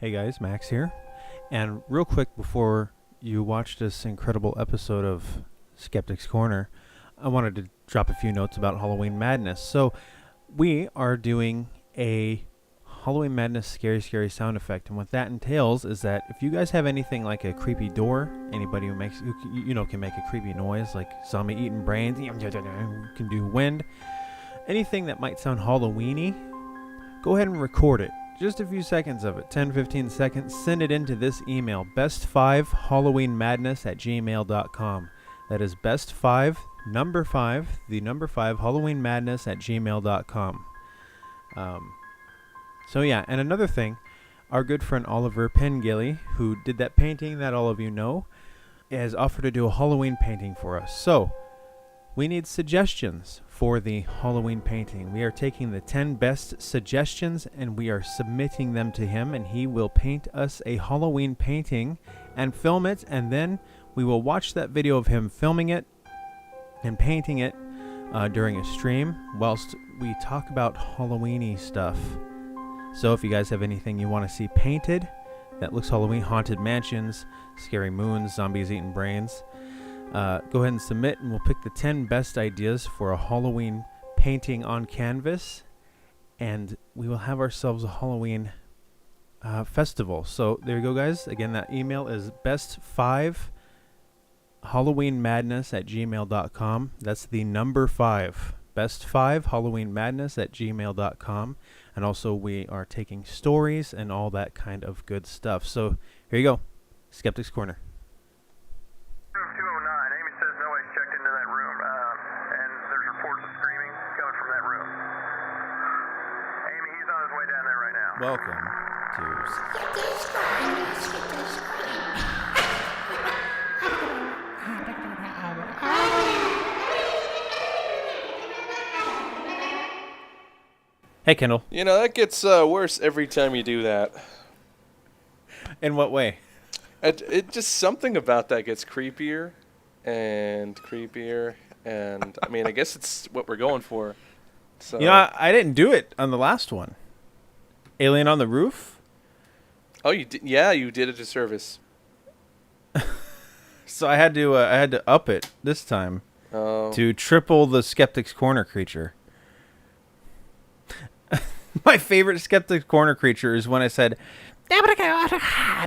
Hey guys, Max here. And real quick before you watch this incredible episode of Skeptic's Corner, I wanted to drop a few notes about Halloween Madness. So, we are doing a Halloween Madness scary sound effect, and what that entails is that if you guys have anything like a creepy door, anybody who can make a creepy noise like zombie eating brains, can do wind, anything that might sound Halloweeny, go ahead and record it. Just a few seconds of it, 10-15 seconds. Send it into this email, best5halloweenmadness@gmail.com. That is best5, number 5, the number 5, halloweenmadness@gmail.com. So yeah, and another thing, our good friend Oliver Pengilly, who did that painting that all of you know, has offered to do a Halloween painting for us. So, we need suggestions for the Halloween painting. We are taking the 10 best suggestions and we are submitting them to him, and he will paint us a Halloween painting and film it, and then we will watch that video of him filming it and painting it during a stream whilst we talk about Halloweeny stuff. So if you guys have anything you want to see painted that looks Halloween, haunted mansions, scary moons, zombies eating brains, go ahead and submit, and we'll pick the 10 best ideas for a Halloween painting on canvas, and we will have ourselves a Halloween festival. So there you go, guys. Again, that email is best5halloweenmadness@gmail.com. That's the number 5. best5halloweenmadness@gmail.com. And also we are taking stories and all that kind of good stuff. So here you go. Skeptic's Corner. Welcome to Hey, Kendall. You know, that gets worse every time you do that. In what way? It just something about that gets creepier and creepier, and I mean, I guess it's what we're going for. So I didn't do it on the last one. Alien on the Roof? Oh, you did? Yeah, you did a disservice. So I had to up it this time to triple the Skeptic's Corner creature. My favorite Skeptic's Corner creature is when I said,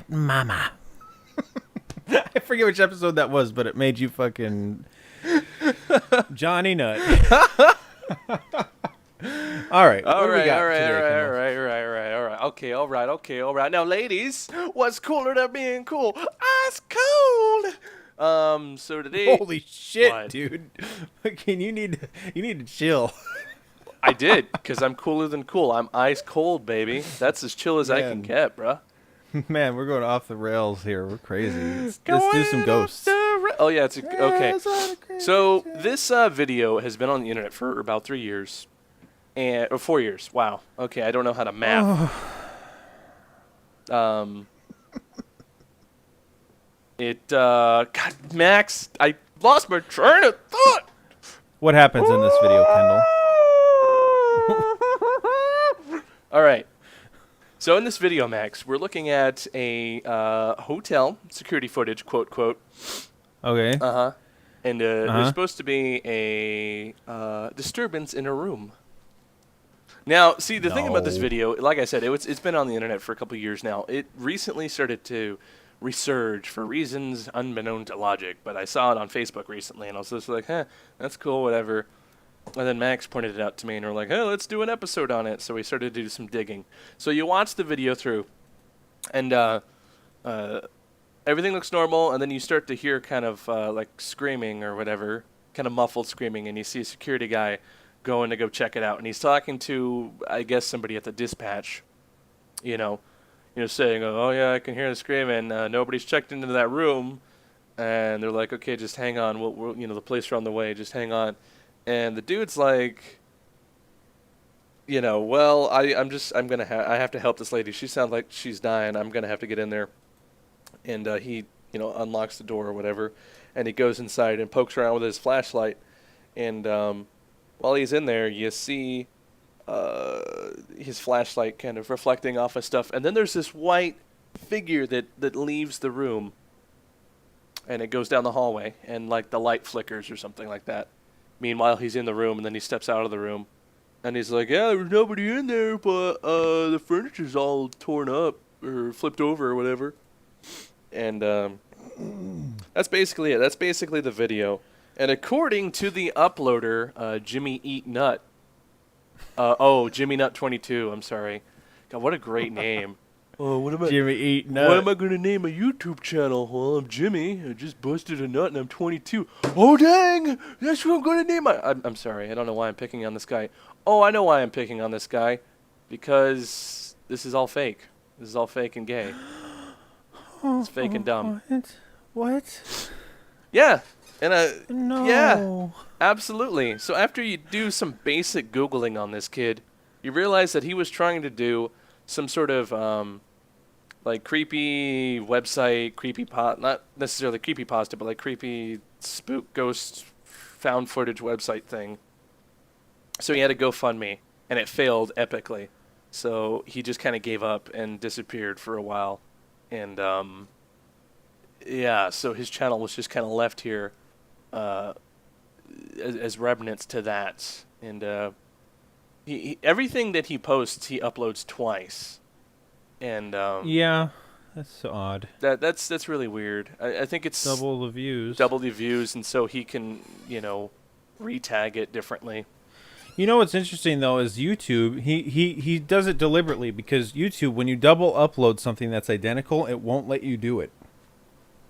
"Mama." I forget which episode that was, but it made you fucking Johnny Nut. All right. All right. Okay, all right. Now, ladies, what's cooler than being cool? Ice cold. So today. Holy shit, what? dude! Fucking, you need to chill. I did, because I'm cooler than cool. I'm ice cold, baby. That's as chill as I can get, bruh. Man, we're going off the rails here. We're crazy. Let's do some ghosts. Oh yeah, okay. So this video has been on the internet for about 3 years. Or 4 years. Wow. Okay, I don't know how to math. God, Max, I lost my train of thought. What happens in this video, Kendall? All right. So in this video, Max, we're looking at a hotel security footage, quote. Okay. And there's supposed to be a disturbance in a room. Now, see, the thing about this video, like I said, it's been on the internet for a couple of years now. It recently started to resurge for reasons unbeknown to logic, but I saw it on Facebook recently, and I was just like, that's cool, whatever. And then Max pointed it out to me, and we're like, hey, let's do an episode on it. So we started to do some digging. So you watch the video through, and everything looks normal, and then you start to hear kind of like screaming or whatever, kind of muffled screaming, and you see a security guy going to go check it out, and he's talking to, I guess, somebody at the dispatch, saying, oh yeah, I can hear the screaming, nobody's checked into that room, and they're like, okay, just hang on, we'll the police are on the way, just hang on. And the dude's like, well, I have to help this lady. She sounds like she's dying. I'm gonna have to get in there. And he, unlocks the door or whatever, and he goes inside and pokes around with his flashlight. And while he's in there, you see his flashlight kind of reflecting off of stuff, and then there's this white figure that leaves the room, and it goes down the hallway, and like the light flickers or something like that. Meanwhile, he's in the room, and then he steps out of the room, and he's like, yeah, there's nobody in there, but the furniture's all torn up or flipped over or whatever. And that's basically it. That's basically the video. And according to the uploader, Jimmy Eat Nut, Jimmy Nut 22, I'm sorry. God, what a great name. Jimmy Eat Nut. What am I going to name a YouTube channel? Well, I'm Jimmy. I just busted a nut and I'm 22. Oh, dang! That's what I'm going to name I'm sorry. I don't know why I'm picking on this guy. Oh, I know why I'm picking on this guy. Because this is all fake. This is all fake and gay. It's fake and dumb. What? Yeah. And No. Yeah, absolutely. So after you do some basic Googling on this kid, you realize that he was trying to do some sort of like creepy website, not necessarily creepypasta, but like creepy spook ghost found footage website thing. So he had a GoFundMe, and it failed epically. So he just kind of gave up and disappeared for a while. And yeah, so his channel was just kind of left here as remnants to that. And he everything that he posts, he uploads twice. And yeah, that's odd. That's really weird. I think it's Double the views, and so he can, retag it differently. You know what's interesting though is YouTube. He does it deliberately because YouTube, when you double upload something that's identical, it won't let you do it.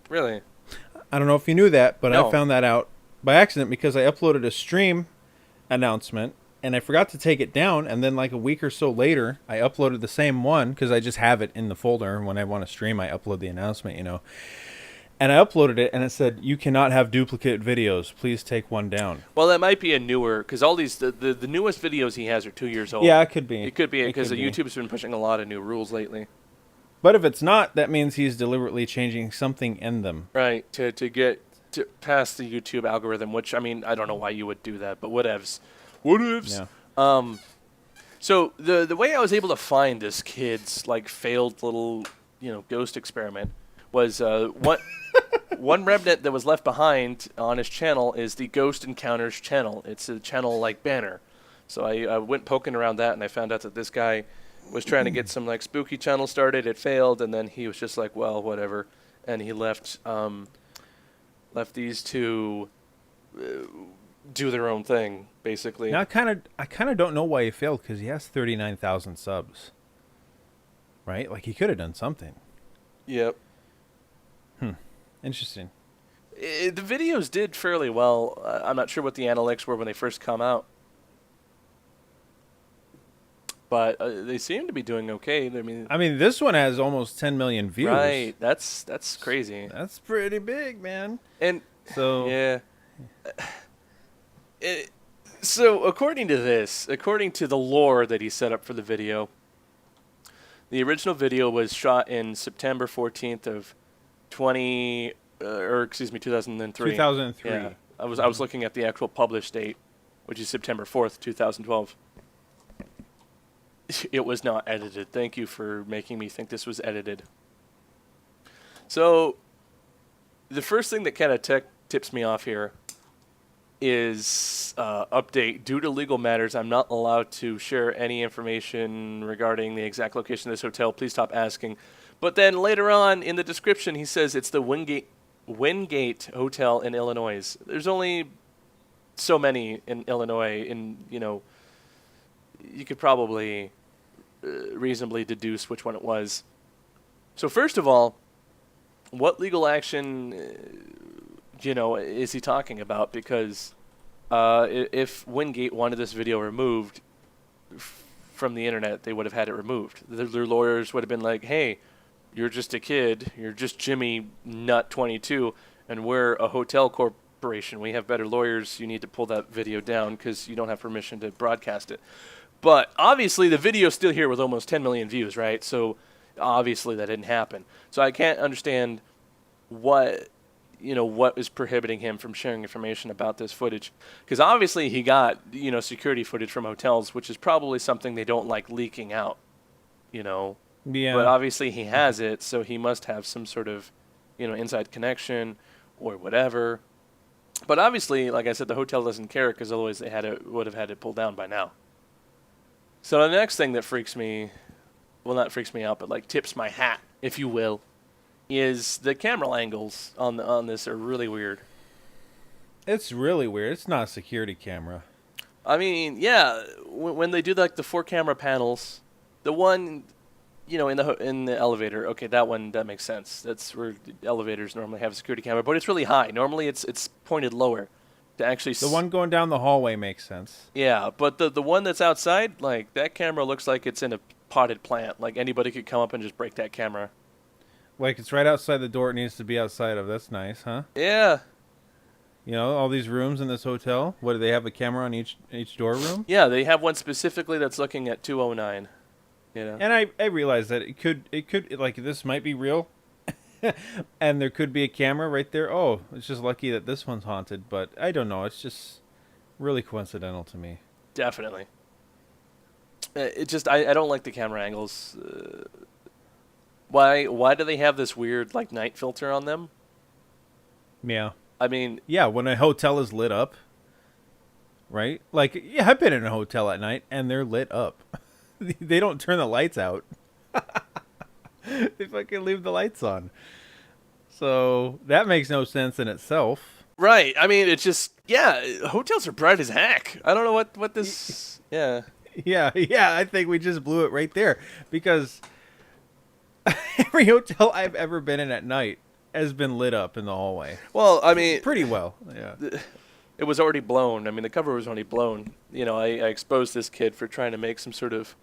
Really? I don't know if you knew that, but No. I found that out by accident because I uploaded a stream announcement and I forgot to take it down, and then like a week or so later I uploaded the same one because I just have it in the folder, and when I want to stream I upload the announcement, and I uploaded it and it said, you cannot have duplicate videos, please take one down. Well, that might be a newer, because all these the newest videos he has are 2 years old. Yeah, it could be. It could be because YouTube's been pushing a lot of new rules lately. But if it's not, that means he's deliberately changing something in them. Right, to get past the YouTube algorithm, which, I mean, I don't know why you would do that, but whatevs. Yeah. So the way I was able to find this kid's like failed little, ghost experiment was one remnant that was left behind on his channel is the Ghost Encounters channel. It's a channel like banner. So I went poking around that, and I found out that this guy was trying to get some like spooky channel started. It failed, and then he was just like, well, whatever, and he left these two do their own thing, basically. Now I kind of don't know why he failed, because he has 39,000 subs, right? Like he could have done something. Yep. Interesting. The videos did fairly well. I'm not sure what the analytics were when they first come out, but they seem to be doing okay. I mean, this one has almost 10 million views. Right. That's crazy. That's pretty big, man. And so yeah. So according to the lore that he set up for the video, the original video was shot in September 14th of 2003. 2003. Yeah. I was looking at the actual published date, which is September 4th, 2012. It was not edited. Thank you for making me think this was edited. So the first thing that kind of tips me off here is update. Due to legal matters, I'm not allowed to share any information regarding the exact location of this hotel. Please stop asking. But then later on in the description, he says it's the Wingate Hotel in Illinois. There's only so many in Illinois, you could probably reasonably deduce which one it was. So first of all, what legal action is he talking about? Because if Wingate wanted this video removed from the internet, they would have had it removed. Their lawyers would have been like, hey, you're just a kid, you're just Jimmy Nut 22, and we're a hotel corporation. We have better lawyers. You need to pull that video down because you don't have permission to broadcast it. But obviously the video's still here with almost 10 million views, right? So obviously that didn't happen. So I can't understand what what is prohibiting him from sharing information about this footage. Because obviously he got, security footage from hotels, which is probably something they don't like leaking out, Yeah. But obviously he has it, so he must have some sort of, inside connection or whatever. But obviously, like I said, the hotel doesn't care because otherwise they would have had it pulled down by now. So the next thing that freaks me, well, not freaks me out, but like tips my hat, if you will, is the camera angles on this are really weird. It's really weird. It's not a security camera. I mean, yeah, when they do like the 4 camera panels, the one, in the elevator, okay, that makes sense. That's where the elevators normally have a security camera, but it's really high. Normally it's pointed lower to actually. The one going down the hallway makes sense. Yeah, but the one that's outside, like that camera looks like it's in a potted plant. Like anybody could come up and just break that camera. Like it's right outside the door it needs to be outside of. That's nice, huh? Yeah. All these rooms in this hotel. What, do they have a camera on each door room? Yeah, they have one specifically that's looking at 209. And I realize that it could like this might be real, and there could be a camera right there. Oh, it's just lucky that this one's haunted. But I don't know. It's just really coincidental to me. Definitely. It just I don't like the camera angles. Why do they have this weird like night filter on them? Yeah. I mean, yeah, when a hotel is lit up, right? Like, yeah, I've been in a hotel at night and they're lit up. They don't turn the lights out. They fucking leave the lights on. So that makes no sense in itself. Right. I mean, it's just, yeah, hotels are bright as heck. I don't know what this, yeah. Yeah, I think we just blew it right there. Because every hotel I've ever been in at night has been lit up in the hallway. Well, I mean, pretty well. Yeah. It was already blown. I mean, the cover was already blown. I exposed this kid for trying to make some sort of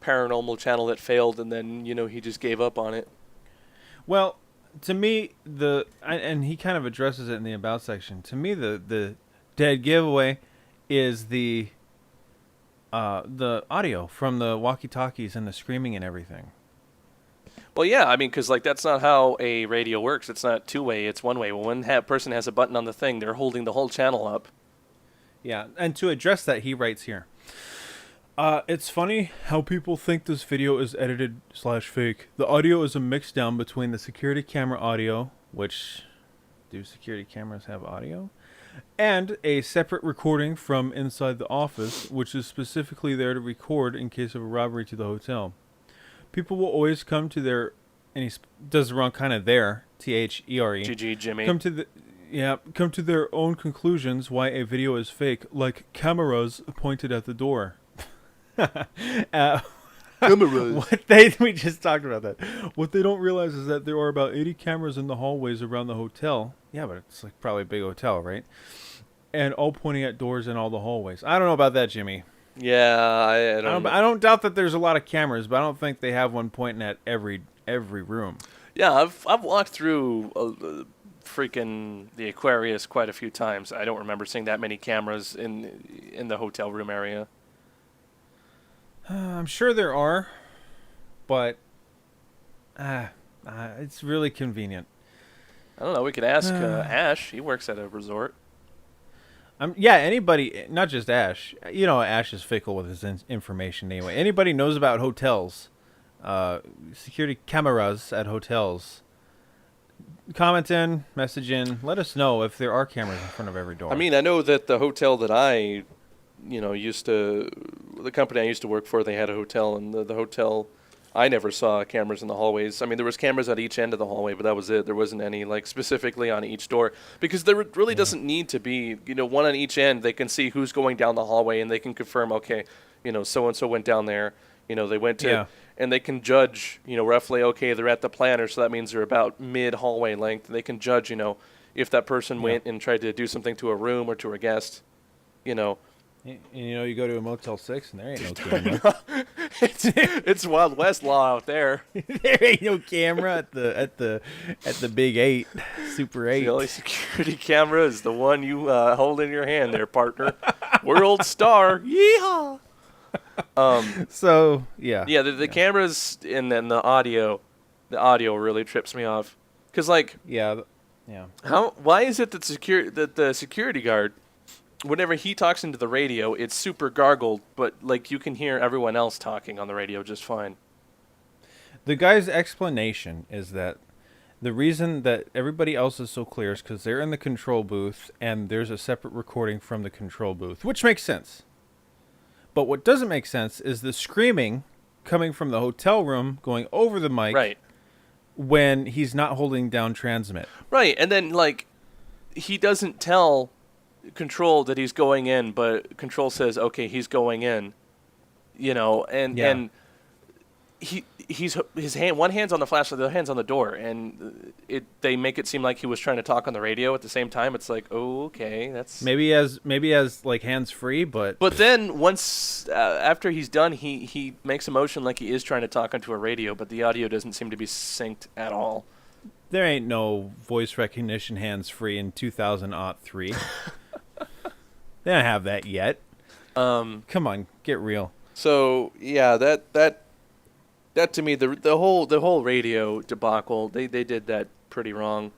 paranormal channel that failed, and then, he just gave up on it. Well, to me, and he kind of addresses it in the about section. To me, the dead giveaway is the audio from the walkie-talkies and the screaming and everything. Well, yeah, I mean, because, like, that's not how a radio works. It's not two-way, it's one-way. When one person has a button on the thing, they're holding the whole channel up. Yeah, and to address that, he writes here, it's funny how people think this video is edited/fake. The audio is a mix down between the security camera audio, which, do security cameras have audio? And a separate recording from inside the office, which is specifically there to record in case of a robbery to the hotel. People will always come to their, and he does the wrong kind of there, THERE. GG, Jimmy. Come to their own conclusions why a video is fake, like cameras pointed at the door. Cameras. We just talked about that. What they don't realize is that there are about 80 cameras in the hallways around the hotel. Yeah, but it's like probably a big hotel, right? And all pointing at doors in all the hallways. I don't know about that, Jimmy. Yeah, I don't doubt that there's a lot of cameras, but I don't think they have one pointing at every room. Yeah, I've walked through freaking the Aquarius quite a few times. I don't remember seeing that many cameras in the hotel room area. I'm sure there are, but it's really convenient. I don't know. We could ask Ash. He works at a resort. Yeah, anybody, not just Ash. Ash is fickle with his information anyway. Anybody knows about hotels, security cameras at hotels. Comment in, message in, let us know if there are cameras in front of every door. I mean, I know that the hotel that the company I used to work for, they had a hotel, and the hotel, I never saw cameras in the hallways. I mean, there was cameras at each end of the hallway, but that was it. There wasn't any, like, specifically on each door, because there really doesn't need to be, one on each end. They can see who's going down the hallway, and they can confirm, okay, so-and-so went down there. They went to, and they can judge, roughly, okay, they're at the planter, so that means they're about mid-hallway length. And they can judge, if that person went and tried to do something to a room or to a guest, You go to a Motel 6 and there ain't no camera. It's Wild West law out there. There ain't no camera at the Big 8, Super 8. The only security camera is the one you hold in your hand there, partner. World star. Yeehaw. So, yeah. Yeah, the cameras and then the audio really trips me off. Because, like... Yeah. Yeah. Why is it that the security guard, whenever he talks into the radio, it's super gargled, but like you can hear everyone else talking on the radio just fine? The guy's explanation is that the reason that everybody else is so clear is because they're in the control booth and there's a separate recording from the control booth, which makes sense. But what doesn't make sense is the screaming coming from the hotel room going over the mic Right. when he's not holding down transmit. Right, and then like he doesn't tell Control that he's going in, but Control says, "Okay, he's going in." And he's his hand, one hand's on the flashlight, the other hand's on the door, and they make it seem like he was trying to talk on the radio at the same time. It's like, oh, okay, that's maybe as like hands free, but then once after he's done, he makes a motion like he is trying to talk onto a radio, but the audio doesn't seem to be synced at all. there ain't no voice recognition hands free in 2003. They don't have that yet. Come on, get real. So yeah, that to me, the whole radio debacle, they did that pretty wrong.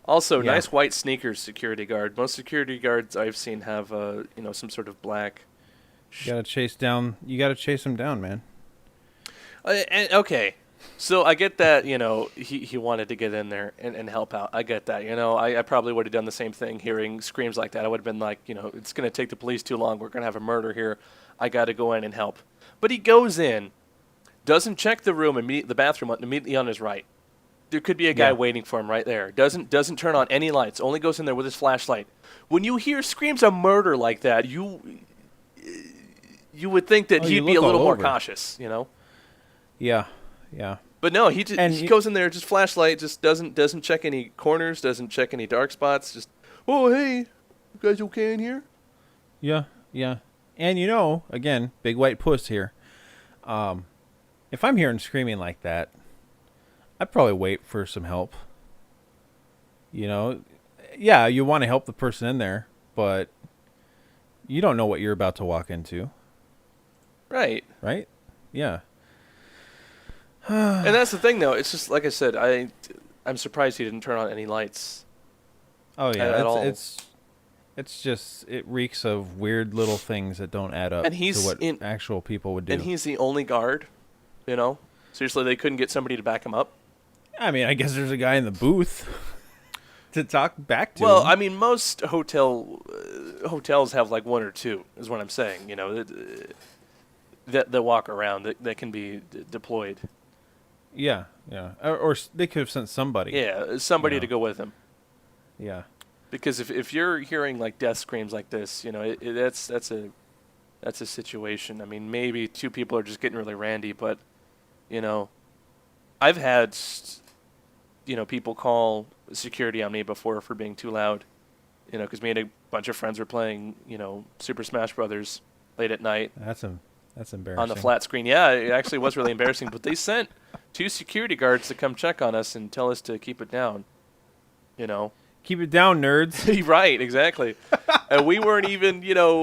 Also, Yeah. nice white sneakers, security guard. Most security guards I've seen have some sort of black. You gotta chase him down, man. And okay, so I get that he wanted to get in there and help out. I get that. I probably would have done the same thing. Hearing screams like that, I would have been like, it's gonna take the police too long. We're gonna have a murder here. I got to go in and help. But he goes in. Doesn't check the room, the bathroom immediately on his right. There could be a guy waiting for him right there. Doesn't turn on any lights. Only goes in there with his flashlight. When you hear screams of murder like that, you would think that he'd be a little more cautious, Yeah. But no, he goes in there, just flashlight, just doesn't check any corners, doesn't check any dark spots. Just, oh hey, you guys okay in here? Yeah. And again, big white puss here. If I'm hearing screaming like that, I'd probably wait for some help. Yeah, you want to help the person in there, but you don't know what you're about to walk into. Right? Yeah. And that's the thing, though. It's just, like I said, I'm surprised he didn't turn on any lights. Oh, yeah. At all. It's just, it reeks of weird little things that don't add up to what actual people would do. And he's the only guard, Seriously, they couldn't get somebody to back him up? I mean, I guess there's a guy in the booth to talk back to. Well, him. I mean, most hotels have like one or two, is what I'm saying, that walk around, that can be deployed. Yeah. Or they could have sent somebody. Yeah, somebody to go with him. Yeah. Because if you're hearing like death screams like this, that's a situation. I mean, maybe two people are just getting really randy, but I've had people call security on me before for being too loud. Because me and a bunch of friends were playing Super Smash Brothers late at night. That's embarrassing. On the flat screen. Yeah, it actually was really embarrassing. But they sent 2 security guards to come check on us and tell us to keep it down. Keep it down, nerds. Right, exactly. And we weren't even,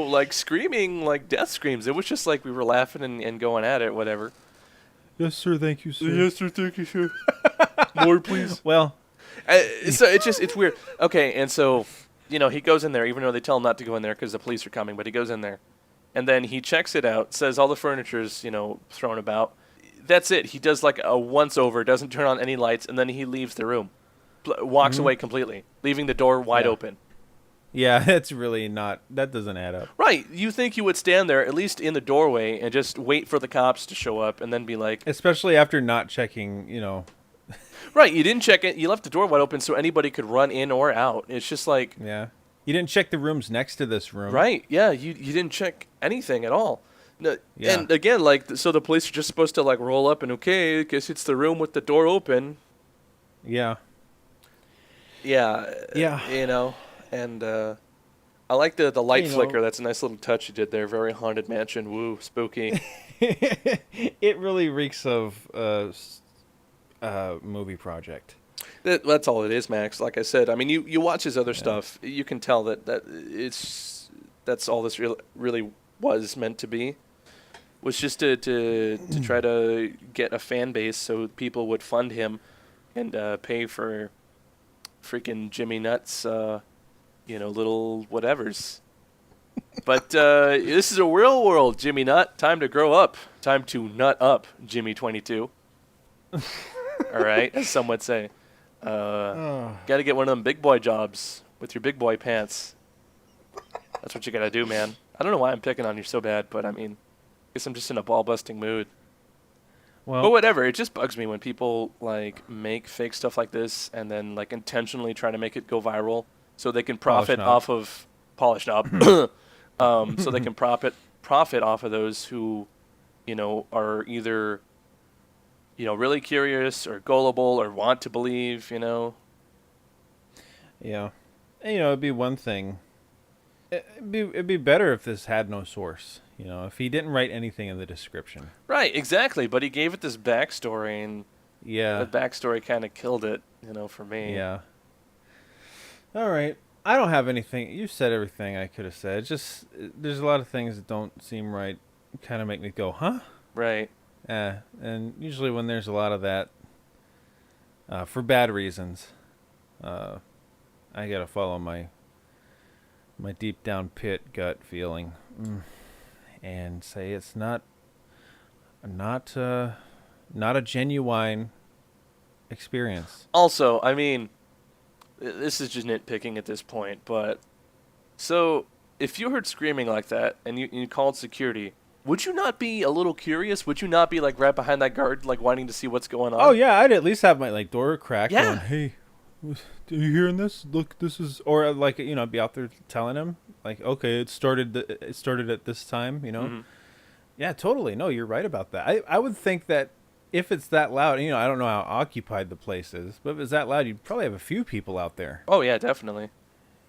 like screaming like death screams. It was just like we were laughing and going at it, whatever. Yes, sir. Thank you, sir. Yes, sir. Thank you, sir. More, please. Well, so it's weird. Okay, and so, he goes in there, even though they tell him not to go in there because the police are coming, but he goes in there. And then he checks it out, says all the furniture's, thrown about. That's it. He does like a once-over, doesn't turn on any lights, and then he leaves the room. Walks away completely, leaving the door wide open. Yeah, that's really not... That doesn't add up. Right. You think you would stand there, at least in the doorway, and just wait for the cops to show up, and then be like... Especially after not checking, Right. You didn't check it. You left the door wide open so anybody could run in or out. It's just like... Yeah. You didn't check the rooms next to this room. Right. Yeah. You didn't check anything at all. No, yeah. And again, so the police are just supposed to roll up and, okay, I guess it's the room with the door open. Yeah. Yeah. And I like the light flicker. That's a nice little touch you did there. Very Haunted Mansion. Woo, spooky. It really reeks of movie project. That's all it is, Max. Like I said, I mean, you watch his other stuff, you can tell that that's all this really was meant to be. Was just to try to get a fan base so people would fund him and pay for freaking Jimmy Nuts, little whatevers. But this is a real world, Jimmy Nut. Time to grow up. Time to nut up, Jimmy 22. All right, as some would say. Got to get one of them big boy jobs with your big boy pants. That's what you got to do, man. I don't know why I'm picking on you so bad, but I mean, I guess I'm just in a ball-busting mood. Well, but whatever. It just bugs me when people like make fake stuff like this and then like intentionally try to make it go viral so they can profit off of polish knob. So they can profit off of those who, are either, really curious or gullible or want to believe, Yeah. And, it'd be one thing. It'd be better if this had no source. If he didn't write anything in the description. Right, exactly. But he gave it this backstory, and the backstory kind of killed it, for me. Yeah. All right. I don't have anything. You said everything I could have said. It's just there's a lot of things that don't seem right. Kind of make me go, huh? Right. And usually when there's a lot of that, for bad reasons, I gotta follow my deep down pit gut feeling, and say it's not a genuine experience. Also, I mean, this is just nitpicking at this point, but so if you heard screaming like that and you called security, would you not be a little curious? Would you not be like right behind that guard, like wanting to see what's going on? Oh yeah, I'd at least have my door cracked. Yeah. Going, hey, are you hearing this? Look, this is, or like be out there telling him like, okay, it started at this time. Mm-hmm. Yeah, totally. No, you're right about that. I would think that if it's that loud, I don't know how occupied the place is, but if it's that loud, you'd probably have a few people out there. Oh yeah, definitely.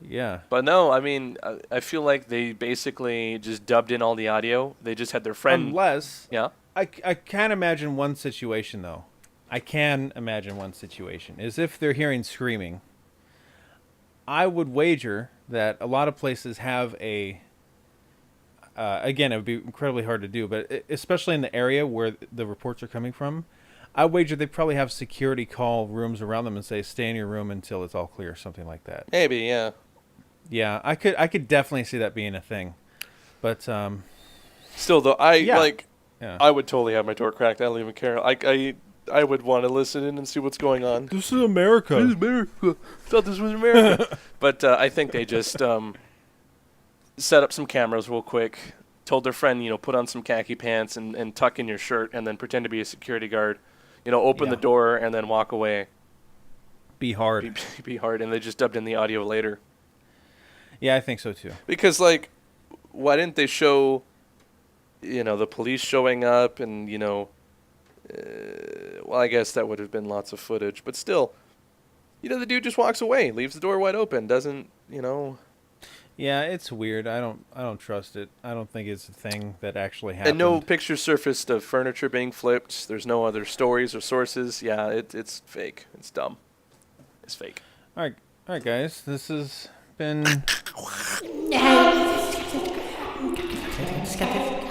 Yeah. But no, I mean, I feel like they basically just dubbed in all the audio. They just had their friend. Unless. Yeah. I can imagine one situation, though. I can imagine one situation. Is if they're hearing screaming. I would wager that a lot of places have a. Again, it would be incredibly hard to do, but especially in the area where the reports are coming from, I wager they probably have security call rooms around them and say, stay in your room until it's all clear, or something like that. Maybe, yeah. Yeah, I could definitely see that being a thing. But still though, I would totally have my door cracked. I don't even care. I would want to listen in and see what's going on. This is America. This is America. Thought this was America. But I think they just set up some cameras real quick, told their friend, put on some khaki pants and tuck in your shirt and then pretend to be a security guard. Open the door and then walk away. Be hard. Be hard. And they just dubbed in the audio later. Yeah, I think so too. Because, why didn't they show, the police showing up and, well, I guess that would have been lots of footage. But still, the dude just walks away, leaves the door wide open, doesn't, Yeah, it's weird. I don't trust it. I don't think it's a thing that actually happened. And no pictures surfaced of furniture being flipped. There's no other stories or sources. Yeah, it's fake. It's dumb. It's fake. All right, guys. This has been... Skeptic.